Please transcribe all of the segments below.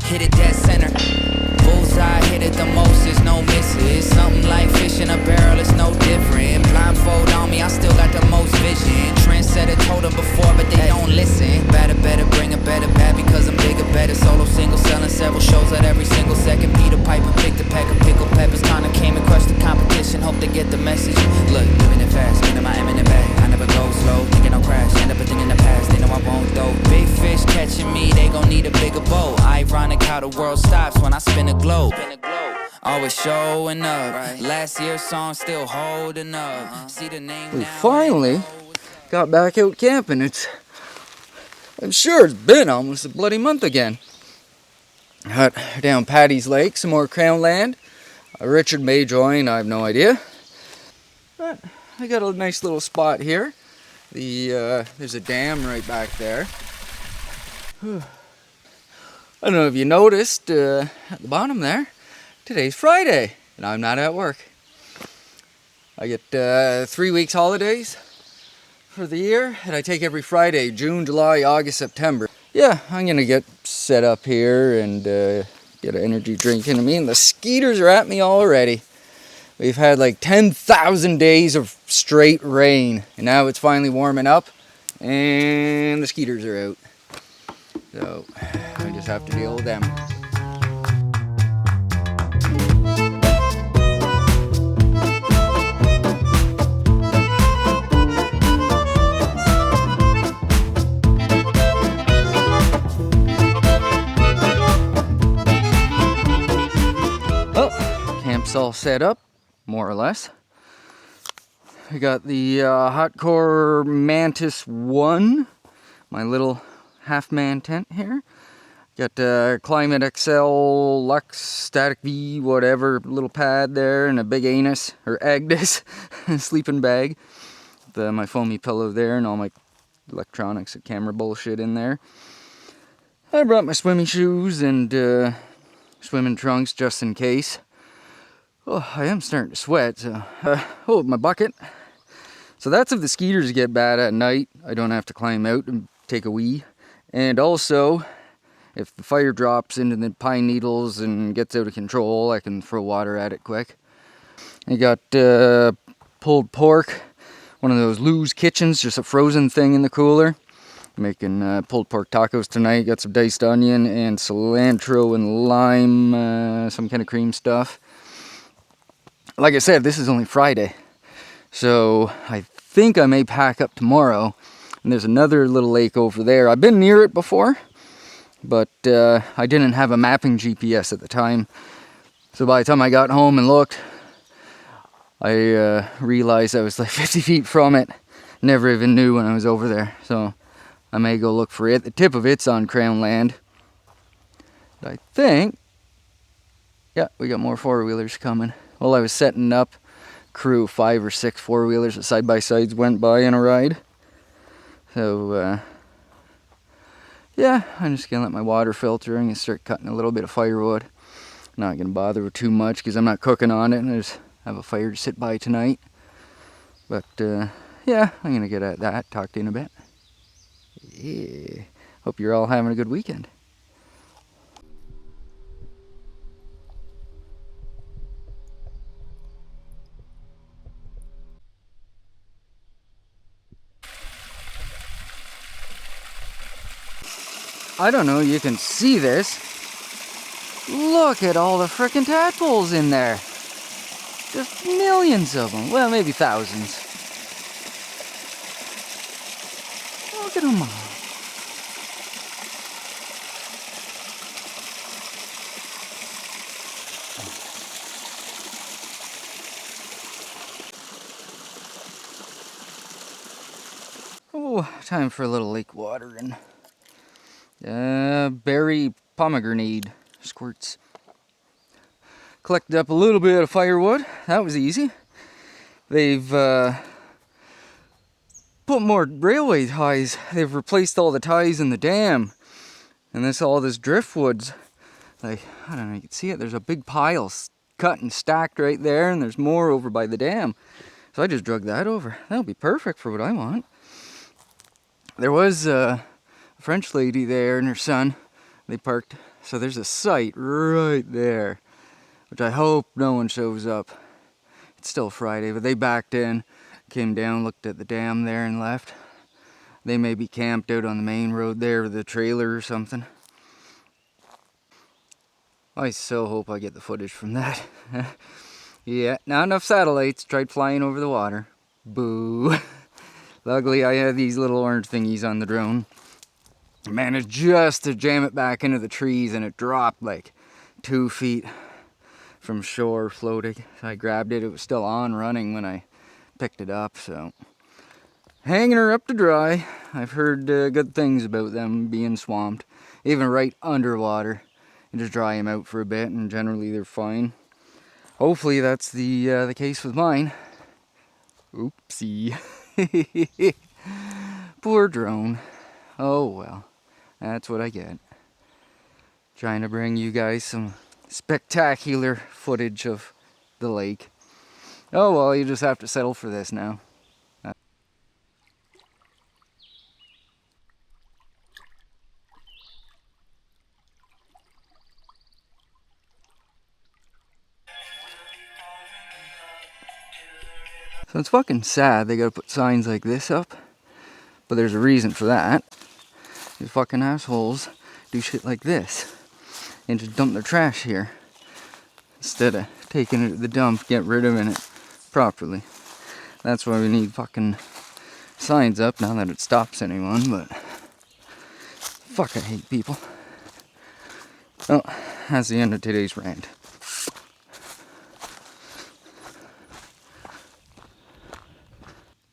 hit it dead center. Bullseye, hit it the most, there's no misses. Something like fish in a barrel, it's no different. Blindfold on me, I still got the most vision. Trendsetter told them before, but they don't listen. Better, bring a better bad because I'm bigger, better. Solo, single, selling several shows at every single second. Peter Piper, pick the peck of pickled peppers. Kinda came and crushed the competition, hope they get the message. Look, living it fast, spinning my M in the bag. I never go slow, thinking I'll crash. End up a thing in the past, they know I won't though. Big fish catching me, they gon' need a bigger boat. Ironic how the world stops when I spin a globe. Always showing up. Right. Last year's song still holding up. See the name We now. finally got back out camping. I'm sure it's been almost a bloody month again. Got down Paddys Lake, some more Crown land. Richard may join, I have no idea. But I got a nice little spot here. There's a dam right back there. I don't know if you noticed at the bottom there, today's Friday and I'm not at work. I get 3 weeks holidays for the year and I take every Friday, June, July, August, September. Yeah, I'm gonna get set up here and get an energy drink into me, and the skeeters are at me already. We've had like 10,000 days of straight rain and now it's finally warming up and the skeeters are out. So I just have to deal with them. Oh, camp's all set up, more or less. I got the Hot Core Mantis 1, my little half-man tent here. Got Climate XL, Lux, Static V, whatever, little pad there, and a big anus, or Agnes, sleeping bag. With my foamy pillow there, and all my electronics and camera bullshit in there. I brought my swimming shoes and swimming trunks just in case. Oh, I am starting to sweat, so... oh, my bucket. So that's if the skeeters get bad at night. I don't have to climb out and take a wee. And also, if the fire drops into the pine needles and gets out of control, I can throw water at it quick. I got pulled pork, one of those Lou's Kitchens, just a frozen thing in the cooler. Making pulled pork tacos tonight. Got some diced onion and cilantro and lime, some kind of cream stuff. Like I said, this is only Friday, so I think I may pack up tomorrow. And there's another little lake over there. I've been near it before, but I didn't have a mapping GPS at the time. So by the time I got home and looked, I realized I was like 50 feet from it. Never even knew when I was over there. So I may go look for it. The tip of it's on Crown land. But I think, yeah, we got more four-wheelers coming. While I was setting up, crew 5 or 6 four-wheelers with side-by-sides went by on a ride. So, yeah, I'm just going to let my water filtering and start cutting a little bit of firewood. Not going to bother with too much because I'm not cooking on it and I just have a fire to sit by tonight. But, yeah, I'm going to get at that, talk to you in a bit. Yeah, hope you're all having a good weekend. I don't know, you can see this. Look at all the frickin' tadpoles in there. Just millions of them. Well, maybe thousands. Look at them all. Oh, time for a little lake watering. Berry pomegranate squirts. Collected up a little bit of firewood. That was easy. They've put more railway ties. They've replaced all the ties in the dam. And all this driftwood's, like, I don't know, you can see it. There's a big pile cut and stacked right there, and there's more over by the dam. So I just drug that over. That'll be perfect for what I want. There was a French lady there and her son. They parked So there's a site right there, which I hope no one shows up. It's still Friday, but they backed in, came down, looked at the dam there and left. They may be camped out on the main road there with a trailer or something. I so hope I get the footage from that. Yeah, not enough satellites. Tried flying over the water. Boo. Luckily, I had these little orange thingies on the drone. I managed just to jam it back into the trees, and it dropped like 2 feet from shore, floating. So I grabbed it. It was still on, running when I picked it up. So hanging her up to dry. I've heard good things about them being swamped, even right underwater. You just dry them out for a bit, and generally they're fine. Hopefully that's the case with mine. Oopsie. Poor drone. Oh well, that's what I get. Trying to bring you guys some spectacular footage of the lake. Oh well, you just have to settle for this now. So it's fucking sad they gotta put signs like this up, but there's a reason for that. These fucking assholes do shit like this and just dump their trash here instead of taking it to the dump, get rid of it properly. That's why we need fucking signs up, not that it stops anyone, but fuck, I hate people. Well, that's the end of today's rant.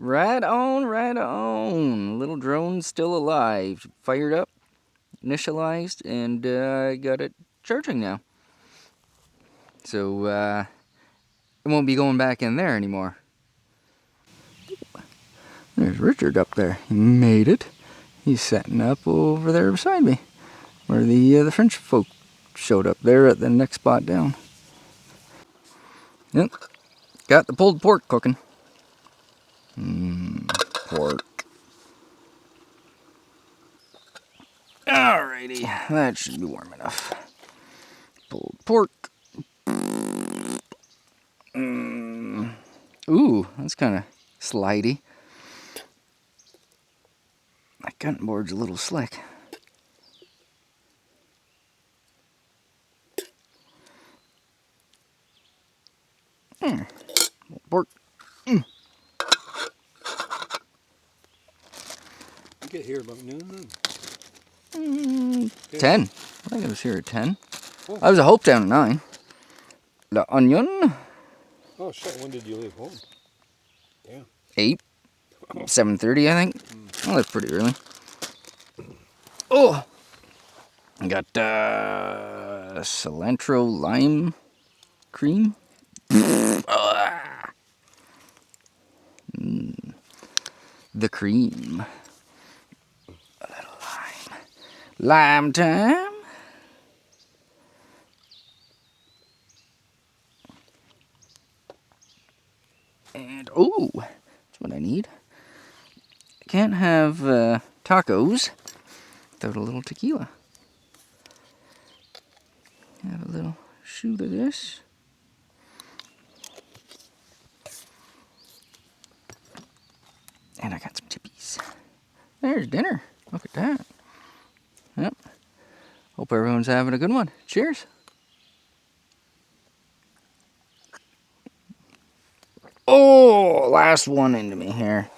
Right on, right on. Little drone's still alive. Fired up, initialized, and got it charging now. So it won't be going back in there anymore. There's Richard up there. He made it. He's setting up over there beside me, where the French folk showed up there at the next spot down. Yep, got the pulled pork cooking. Pork. Alrighty, that should be warm enough. Pulled pork. Ooh, that's kind of slidey. My cutting board's a little slick. Pork. You get here about noon? 10. I think I was here at 10. Oh. I was at Hope down at 9. The onion. Oh shit, when did you leave home? Damn. 8. 7:30, I think. Oh, that's pretty early. Oh! I got cilantro lime cream. The cream. A little lime. Lime time. And, oh, that's what I need. I can't have tacos without a little tequila. Have a little shoot of this. And I got some chippies. There's dinner. Look at that. Yep. Hope everyone's having a good one. Cheers. Oh, last one into me here.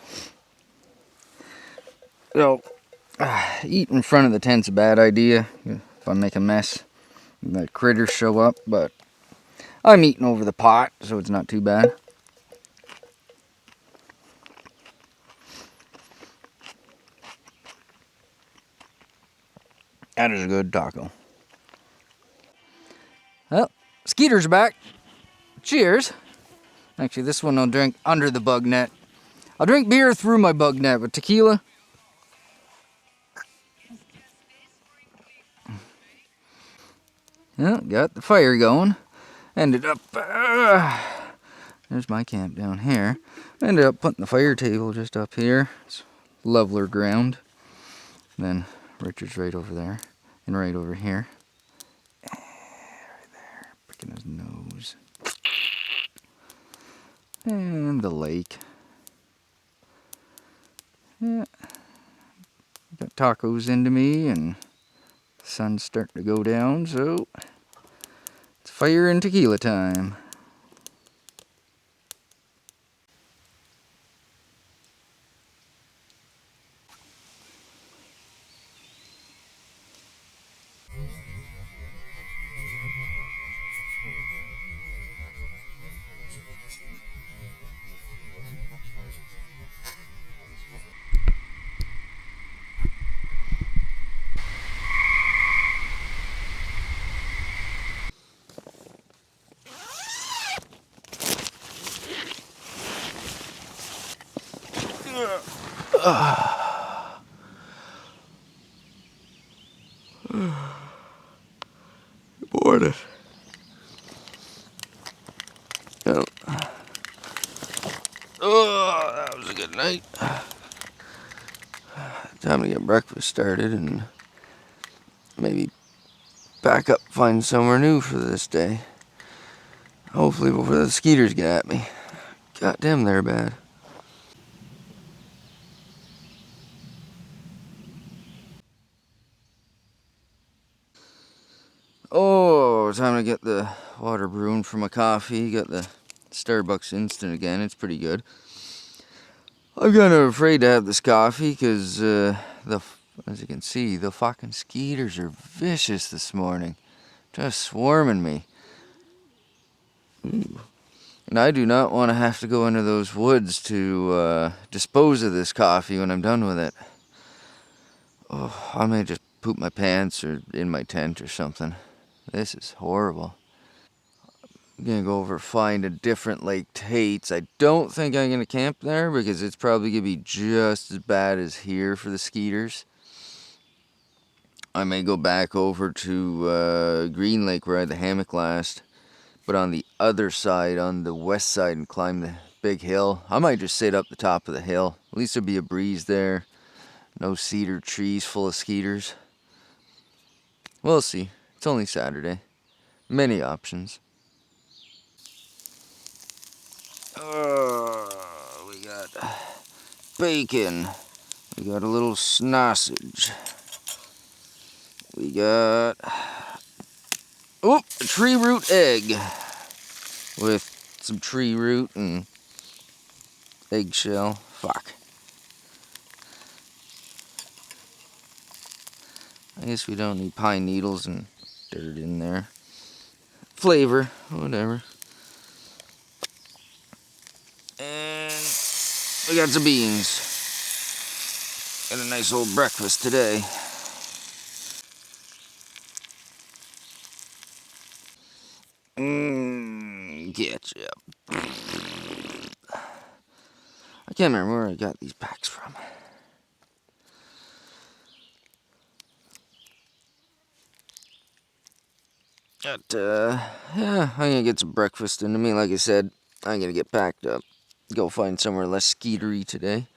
So, eat in front of the tent's a bad idea if I make a mess. The critters show up, but I'm eating over the pot, so it's not too bad. That is a good taco. Well, Skeeter's back. Cheers. Actually, this one I'll drink under the bug net. I'll drink beer through my bug net with tequila. Well, got the fire going. Ended up... there's my camp down here. Ended up putting the fire table just up here. It's leveler ground. Then Richard's right over there. And right over here. And the lake. Yeah. Got tacos into me and the sun's starting to go down, so it's fire and tequila time. Bored it. Oh. Oh, that was a good night. Time to get breakfast started and maybe back up, find somewhere new for this day. Hopefully before the skeeters get at me. Goddamn, they're bad. Oh, time to get the water brewing for my coffee. Got the Starbucks Instant again. It's pretty good. I'm kind of afraid to have this coffee because, as you can see, the fucking skeeters are vicious this morning. Just swarming me. Ooh. And I do not want to have to go into those woods to dispose of this coffee when I'm done with it. Oh, I may just poop my pants or in my tent or something. This is horrible. I'm gonna go over find a different Lake Tate's. I don't think I'm gonna camp there because it's probably gonna be just as bad as here for the skeeters. I may go back over to Green Lake where I had the hammock last, but on the other side, on the west side, and climb the big hill. I might just sit up the top of the hill. At least there'll be a breeze there. No cedar trees full of skeeters. We'll see. It's only Saturday. Many options. We got bacon. We got a little sausage. We got a tree root egg with some tree root and eggshell. Fuck. I guess we don't need pine needles and dirt in there. Flavor, whatever. And we got some beans. Got a nice old breakfast today. Ketchup. I can't remember where I got these packs from. But, yeah, I'm gonna get some breakfast into me. Like I said, I'm gonna get packed up. Go find somewhere less skeetery today.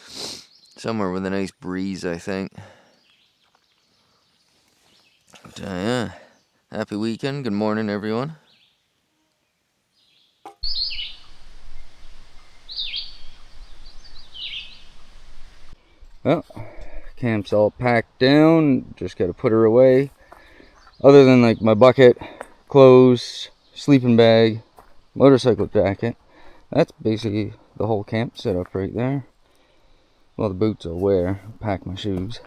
Somewhere with a nice breeze, I think. But, yeah. Happy weekend. Good morning, everyone. Well, camp's all packed down. Just gotta put her away. Other than like my bucket, clothes, sleeping bag, motorcycle jacket. That's basically the whole camp set up right there. Well, the boots I'll wear. Pack my shoes.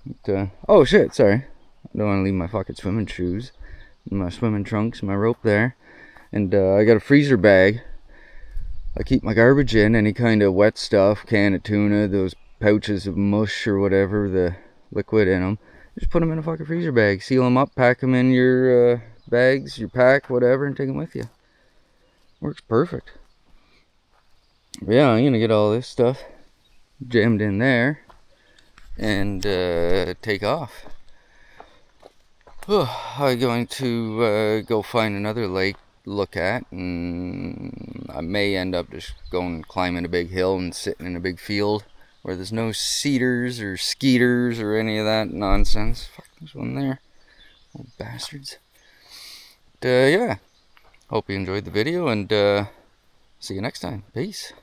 But, oh shit, sorry. I don't want to leave my fucking swimming shoes. My swimming trunks, my rope there. And I got a freezer bag. I keep my garbage in, any kind of wet stuff, can of tuna, those pouches of mush or whatever, the liquid in them. Just put them in a fucking freezer bag, seal them up, pack them in your bags, your pack, whatever, and take them with you. Works perfect. But yeah, I'm gonna get all this stuff jammed in there and take off. I'm going to go find another lake to look at, and I may end up just going climbing a big hill and sitting in a big field where there's no cedars or skeeters or any of that nonsense. Fuck, there's one there. Old bastards. But, yeah. Hope you enjoyed the video, and See you next time. Peace.